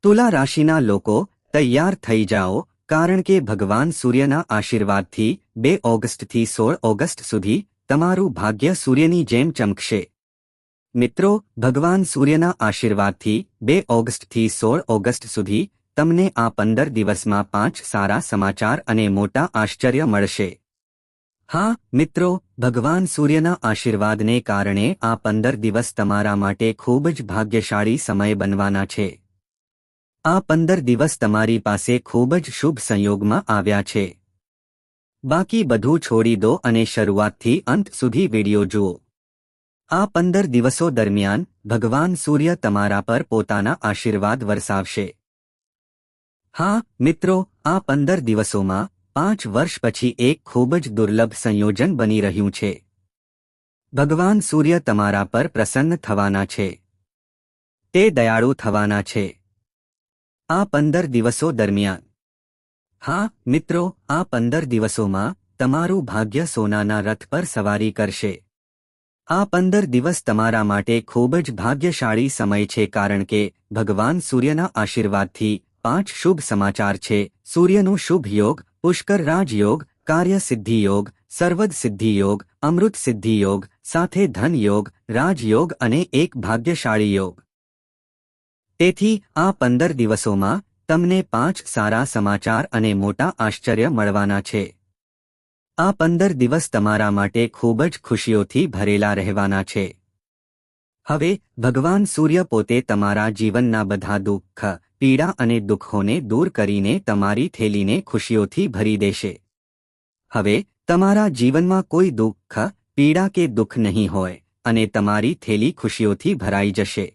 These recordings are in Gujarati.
તુલા રાશિના લોકો તૈયાર થઈ જાઓ, કારણ કે ભગવાન સૂર્યના આશીર્વાદથી 2 ઓગસ્ટથી 16 ઓગસ્ટ સુધી તમારું ભાગ્ય સૂર્યની જેમ ચમકશે। મિત્રો, ભગવાન સૂર્યના આશીર્વાદથી 2 ઓગસ્ટથી 16 ઓગસ્ટ સુધી તમને આ 15 દિવસમાં 5 સારા સમાચાર અને મોટા આશ્ચર્ય મળશે। હા મિત્રો, ભગવાન સૂર્યના આશીર્વાદને કારણે આ 15 દિવસ તમારા માટે ખૂબ જ ભાગ્યશાળી સમય બનવાના છે। આ 15 દિવસ તમારી પાસે ખૂબ જ શુભ સંયોગમાં આવ્યા છે। બાકી બધું છોડી દો અને શરૂઆતથી અંત સુધી વિડિયો જુઓ। આ 15 દિવસો દરમિયાન ભગવાન સૂર્ય તમારા પર પોતાના આશીર્વાદ વરસાવશે। હા મિત્રો, આ 15 દિવસોમાં 5 વર્ષ પછી એક ખૂબ જ દુર્લભ સંયોજન બની રહ્યું છે। ભગવાન સૂર્ય તમારા પર પ્રસન્ન થવાના છે। તે દયાળુ થવાના છે। આ 15 દિવસો દરમિયાન, હા મિત્રો, આ 15 દિવસોમાં તમારું ભાગ્ય સોનાના રથ પર સવારી કરશે। આ 15 દિવસ તમારા માટે ખૂબ જ ભાગ્યશાળી સમય છે, કારણ કે ભગવાન સૂર્યના આશીર્વાદથી 5 શુભ સમાચાર છે। સૂર્યનું શુભ યોગ, પુષ્કર રાજયોગ, કાર્ય સિદ્ધિ યોગ, સર્વદ સિદ્ધિ યોગ, અમૃત સિદ્ધિ યોગ, સાથે ધન યોગ, રાજયોગ અને એક ભાગ્યશાળી યોગ। તેથી આ 15 દિવસોમાં તમને 5 સારા સમાચાર અને મોટા આશ્ચર્ય મળવાના છે। આ 15 દિવસ તમારા માટે ખૂબ જ ખુશીઓથી ભરેલા રહેવાના છે। હવે ભગવાન સૂર્ય પોતે તમારા જીવનના બધા દુઃખ, પીડા અને દુઃખોને દૂર કરીને તમારી થેલીને ખુશીઓથી ભરી દેશે। હવે તમારા જીવનમાં કોઈ દુઃખ, પીડા કે દુઃખ નહીં હોય અને તમારી થેલી ખુશીઓથી ભરાઈ જશે।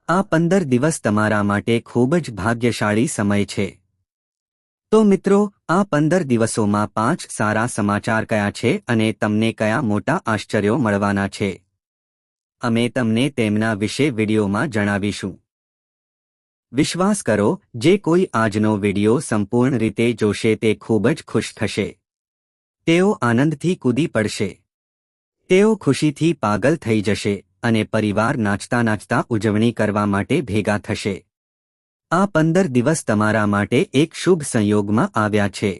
આ 15 દિવસ તમારા માટે ખૂબ જ ભાગ્યશાળી સમય છે। તો મિત્રો, આ 15 દિવસોમાં 5 સારા સમાચાર કયા છે અને તમને કયા મોટા આશ્ચર્યો મળવાના છે, અમે તમને તેમના વિશે વિડીયોમાં જણાવીશું। વિશ્વાસ કરો, જે કોઈ આજનો વિડીયો સંપૂર્ણ રીતે જોશે તે ખૂબ જ ખુશ થશે। તેઓ આનંદથી કૂદી પડશે। તેઓ ખુશીથી પાગલ થઈ જશે અને પરિવાર નાચતા નાચતા ઉજવણી કરવા માટે ભેગા થશે। આ 15 દિવસ તમારા માટે એક શુભ સંયોગમાં આવ્યા છે।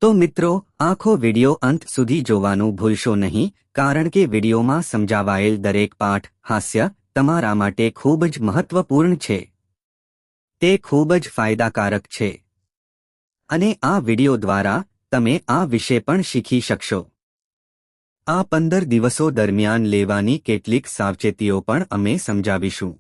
તો મિત્રો, આખો વિડિયો અંત સુધી જોવાનું ભૂલશો નહીં, કારણ કે વિડિયોમાં સમજાવાયેલ દરેક પાઠ, હાસ્ય તમારા માટે ખૂબ જ મહત્વપૂર્ણ છે। તે ખૂબ જ ફાયદાકારક છે અને આ વિડિયો દ્વારા તમે આ વિશે પણ શીખી શકશો। આ 15 દિવસો દરમિયાન લેવાની કેટલીક સાવચેતીઓ પણ અમે સમજાવીશું।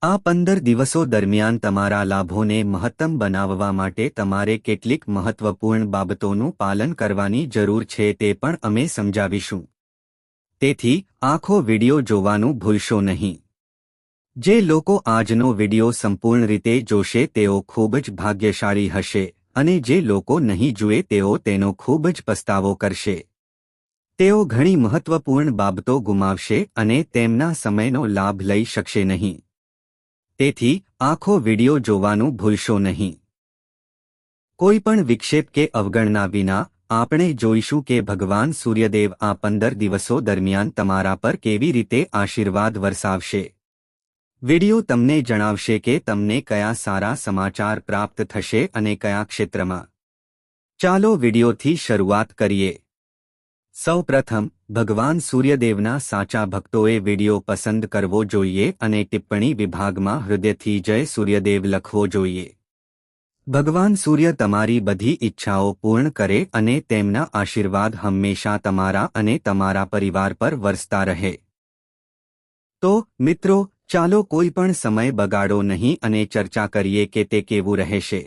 આ 15 દિવસો દરમિયાન તમારા લાભોને મહત્તમ બનાવવા માટે તમારે કેટલીક મહત્વપૂર્ણ બાબતોનું પાલન કરવાની જરૂર છે, તે પણ અમે સમજાવીશું। તેથી આખો વિડિયો જોવાનું ભૂલશો નહીં। જે લોકો આજનો વિડિયો સંપૂર્ણ રીતે જોશે તેઓ ખૂબ જ ભાગ્યશાળી હશે અને જે લોકો નહીં જુએ તેઓ તેનો ખૂબ જ પસ્તાવો કરશે। તેઓ ઘણી મહત્વપૂર્ણ બાબતો ગુમાવશે અને તેમના સમયનો લાભ લઈ શકશે નહીં। તેથી આખો વિડિયો જોવાનું ભૂલશો નહીં। કોઈ પણ વિક્ષેપ કે અવગણના વિના આપણે જોઈશું કે ભગવાન સૂર્યદેવ આ 15 દિવસો દરમિયાન તમારા પર કેવી રીતે આશીર્વાદ વરસાવશે। વિડિયો તમને જણાવશે કે તમને કયા સારા સમાચાર પ્રાપ્ત થશે અને કયા ક્ષેત્રમાં। ચાલો વિડિયોથી શરૂઆત કરીએ। સૌપ્રથમ, ભગવાન સૂર્યદેવના સાચા ભક્તોએ વિડિયો પસંદ કરવો જોઈએ અને ટિપ્પણી વિભાગમાં હૃદયથી જય સૂર્યદેવ લખવો જોઈએ। ભગવાન સૂર્ય તમારી બધી ઈચ્છાઓ પૂર્ણ કરે અને તેમના આશીર્વાદ હંમેશા તમારા અને તમારા પરિવાર પર વરસતા રહે। તો મિત્રો, ચાલો કોઈ પણ સમય બગાડો નહીં અને ચર્ચા કરીએ કે તે કેવું રહેશે।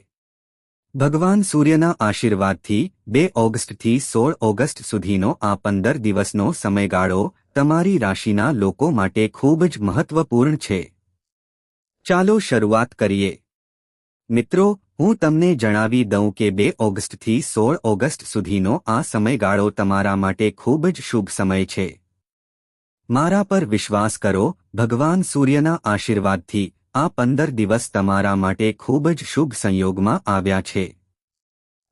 ભગવાન સૂર્યના આશીર્વાદથી 2 ઓગસ્ટથી 16 ઓગસ્ટ સુધીનો આ 15 દિવસનો સમયગાળો તમારી રાશિના લોકો માટે ખૂબ જ મહત્વપૂર્ણ છે। ચાલો શરૂઆત કરીએ। મિત્રો, હું તમને જણાવી દઉં કે 2 ઓગસ્ટથી 16 ઓગસ્ટ સુધીનો આ સમયગાળો તમારા માટે ખૂબ જ શુભ સમય છે। મારા પર વિશ્વાસ કરો, ભગવાન સૂર્યના આશીર્વાદથી આ 15 દિવસ તમારા માટે ખૂબ જ શુભ સંયોગમાં આવ્યા છે।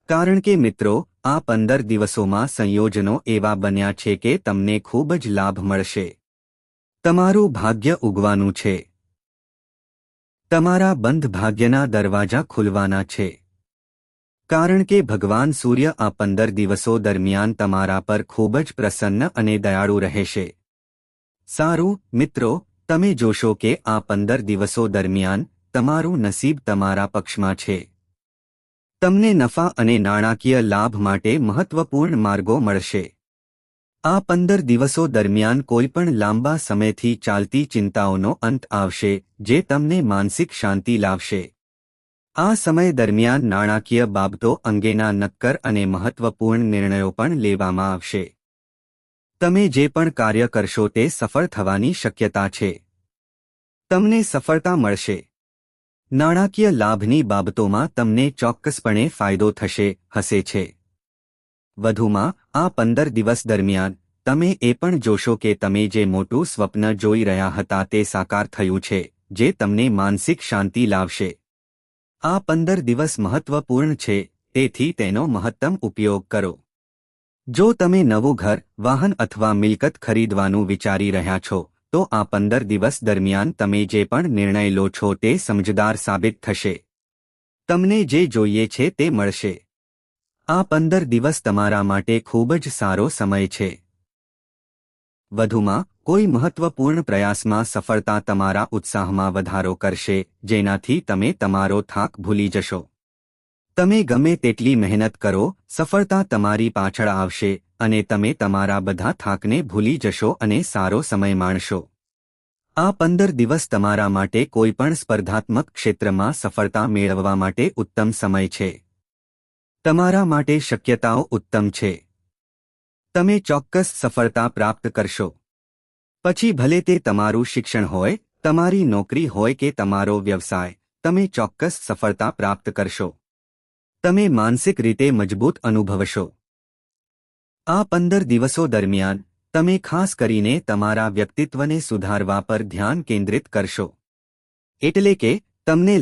કારણ કે મિત્રો, આ 15 દિવસોમાં સંયોજનો એવા બન્યા છે કે તમને ખૂબ જ લાભ મળશે। તમારું ભાગ્ય ઉગવાનું છે। તમારા બંધ ભાગ્યના દરવાજા ખુલવાના છે, કારણ કે ભગવાન સૂર્ય આ 15 દિવસો દરમિયાન તમારા પર ખૂબ જ પ્રસન્ન અને દયાળુ રહેશે. સારું મિત્રો, તમે જોશો કે આ 15 દિવસો દરમિયાન તમારું નસીબ તમારા પક્ષમાં છે. તમને નફા અને નાણાકીય લાભ માટે મહત્વપૂર્ણ માર્ગો મળશે. આ 15 દિવસો દરમિયાન કોઈપણ લાંબા સમયથી ચાલતી ચિંતાઓનો અંત આવશે, જે તમને માનસિક શાંતિ લાવશે. આ સમય દરમિયાન નાણાકીય બાબતો અંગેના નક્કર અને મહત્વપૂર્ણ નિર્ણયો પણ લેવામાં આવશે. તમે જે પણ કાર્ય કરશો તે સફળ થવાની શક્યતા છે. તમને સફળતા મળશે. નાણાકીય લાભની બાબતોમાં તમને ચોક્કસપણે ફાયદો હશે છે. વધુમાં, આ 15 દિવસ દરમિયાન તમે એ પણ જોશો કે તમે જે મોટું સ્વપ્ન જોઈ રહ્યા હતા તે સાકાર થયું છે, જે તમને માનસિક શાંતિ લાવશે. આ 15 દિવસ મહત્વપૂર્ણ છે, તેથી તેનો મહત્તમ ઉપયોગ કરો. જો તમે નવું ઘર, વાહન અથવા મિલકત ખરીદવાનું વિચારી રહ્યા છો, તો આ 15 દિવસ દરમિયાન તમે જે પણ નિર્ણય લો છો તે સમજદાર સાબિત થશે. તમને જે જોઈએ છે તે મળશે. આ 15 દિવસ તમારા માટે ખૂબ જ સારો સમય છે. વધુમાં, કોઈ મહત્વપૂર્ણ પ્રયાસમાં સફળતા તમારા ઉત્સાહમાં વધારો કરશે, જેનાથી તમે તમારો થાક ભૂલી જશો. તમે ગમે તેટલી મહેનત કરો, સફળતા તમારી પાછળ આવશે અને તમે તમારા બધા થાકને ભૂલી જશો અને સારો સમય માણશો. આ 15 દિવસ તમારા માટે કોઈપણ સ્પર્ધાત્મક ક્ષેત્રમાં સફળતા મેળવવા માટે ઉત્તમ સમય છે. તમારા માટે શક્યતાઓ ઉત્તમ છે. તમે ચોક્કસ સફળતા પ્રાપ્ત કરશો. પછી ભલે તે તમારું શિક્ષણ હોય, તમારી નોકરી હોય કે તમારો વ્યવસાય, તમે ચોક્કસ સફળતા પ્રાપ્ત કરશો. તમે માનસિક રીતે મજબૂત અનુભવશો. આ 15 દિવસો દરમિયાન તમે ખાસ કરીને તમારા વ્યક્તિત્વને સુધારવા પર ધ્યાન કેન્દ્રિત કરશો. એટલે કે તમને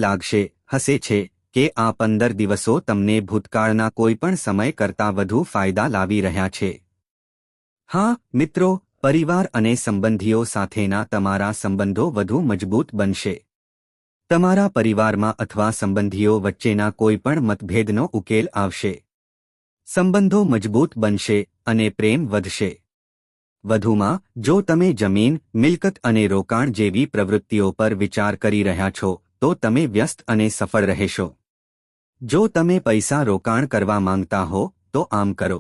હશે છે કે આ 15 દિવસો તમને ભૂતકાળના કોઈપણ સમય કરતાં વધુ ફાયદા લાવી રહ્યા છે. હા મિત્રો, પરિવાર અને સંબંધીઓ સાથેના તમારા સંબંધો વધુ મજબૂત બનશે. તમારા પરિવારમાં અથવા સંબંધીઓ વચ્ચેના કોઈપણ મતભેદનો ઉકેલ આવશે. સંબંધો મજબૂત બનશે અને પ્રેમ વધશે. વધુમાં, જો તમે જમીન, મિલકત અને રોકાણ જેવી પ્રવૃત્તિઓ પર વિચાર કરી રહ્યા છો, તો તમે વ્યસ્ત અને સફળ રહેશો. જો તમે પૈસા રોકાણ કરવા માંગતા હો, તો આમ કરો.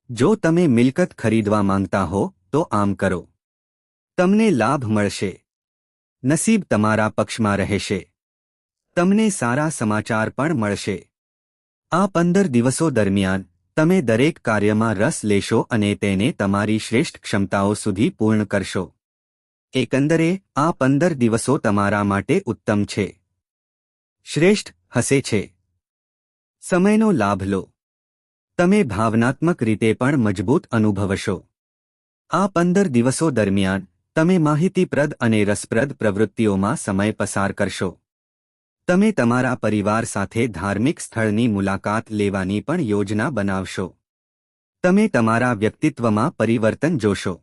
જો તમે મિલકત ખરીદવા માંગતા હો, તો આમ કરો. તમને લાભ મળશે. નસીબ તમારા પક્ષમાં રહેશે. તમને સારા સમાચાર પણ મળશે. આ 15 દિવસો દરમિયાન તમે દરેક કાર્યમાં રસ લેશો અને તેને તમારી શ્રેષ્ઠ ક્ષમતાઓ સુધી પૂર્ણ કરશો. એકંદરે, આ 15 દિવસો તમારા માટે ઉત્તમ છે. શ્રેષ્ઠ હશે છે. સમયનો લાભ લો. તમે ભાવનાત્મક રીતે પણ મજબૂત અનુભવશો. આ 15 દિવસો દરમિયાન તમે માહિતીપ્રદ અને રસપ્રદ પ્રવૃત્તિઓમાં સમય પસાર કરશો. તમે તમારા પરિવાર સાથે ધાર્મિક સ્થળની મુલાકાત લેવાની પણ યોજના બનાવશો. તમે તમારા વ્યક્તિત્વમાં પરિવર્તન જોશો.